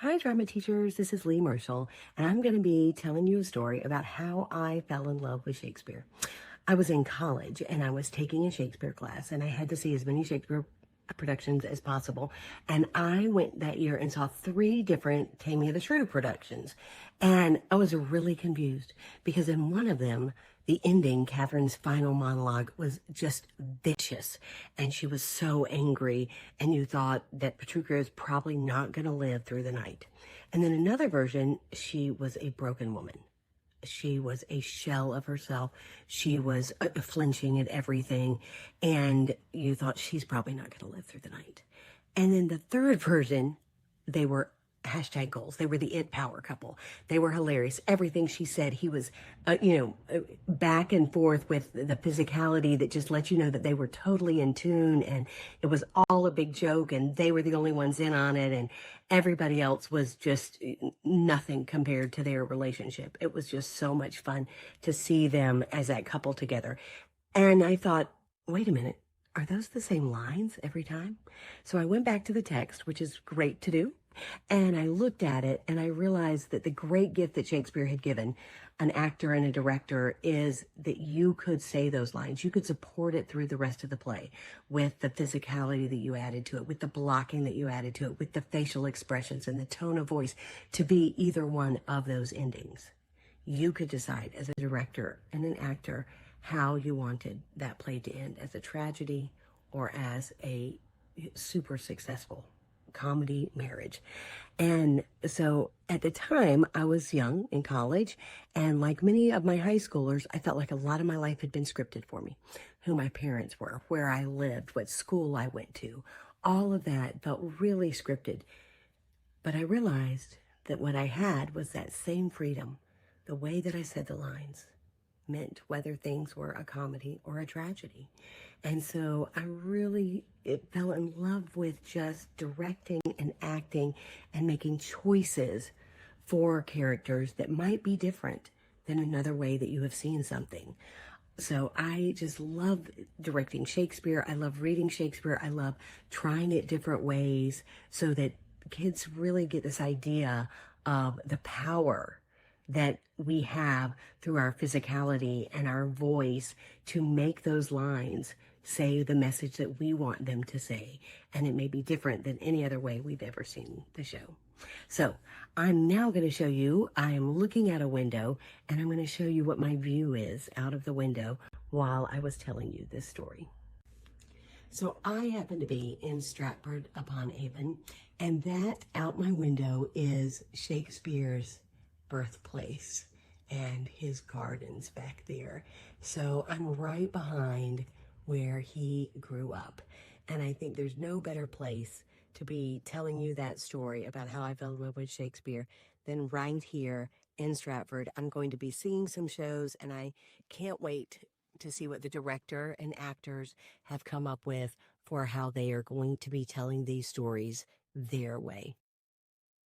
Hi, drama teachers. This is Lea Marshall, and I'm going to be telling you a story about how I fell in love with Shakespeare. I was in college and I was taking a Shakespeare class, and I had to see as many Shakespeare productions as possible. And I went that year and saw three different Taming of the Shrew productions. And I was really confused because in one of them, the ending, Catherine's final monologue, was just vicious. And she was so angry. And you thought that Patricia is probably not going to live through the night. And then another version, she was a broken woman. She was a shell of herself. She was flinching at everything. And you thought she's probably not going to live through the night. And then the third version, they were hashtag goals. They were the it power couple. They were hilarious. Everything she said, he was, back and forth with the physicality that just let you know that they were totally in tune, and it was all a big joke, and they were the only ones in on it, and everybody else was just nothing compared to their relationship. It was just so much fun to see them as that couple together. And I thought, wait a minute, are those the same lines every time? So I went back to the text, which is great to do. And I looked at it and I realized that the great gift that Shakespeare had given an actor and a director is that you could say those lines. You could support it through the rest of the play with the physicality that you added to it, with the blocking that you added to it, with the facial expressions and the tone of voice to be either one of those endings. You could decide as a director and an actor how you wanted that play to end, as a tragedy or as a super successful comedy marriage. And so at the time, I was young in college, and like many of my high schoolers, I felt like a lot of my life had been scripted for me. Who my parents were, where I lived, what school I went to, all of that felt really scripted. But I realized that what I had was that same freedom. The way that I said the lines meant whether things were a comedy or a tragedy. And so I really fell in love with just directing and acting and making choices for characters that might be different than another way that you have seen something. So I just love directing Shakespeare. I love reading Shakespeare. I love trying it different ways so that kids really get this idea of the power that we have through our physicality and our voice to make those lines say the message that we want them to say. And it may be different than any other way we've ever seen the show. So I'm now going to show you, I am looking at a window, and I'm going to show you what my view is out of the window while I was telling you this story. So I happen to be in Stratford-upon-Avon, and that out my window is Shakespeare's birthplace and his gardens back there. So I'm right behind where he grew up. And I think there's no better place to be telling you that story about how I fell in love with Shakespeare than right here in Stratford. I'm going to be seeing some shows, and I can't wait to see what the director and actors have come up with for how they are going to be telling these stories their way.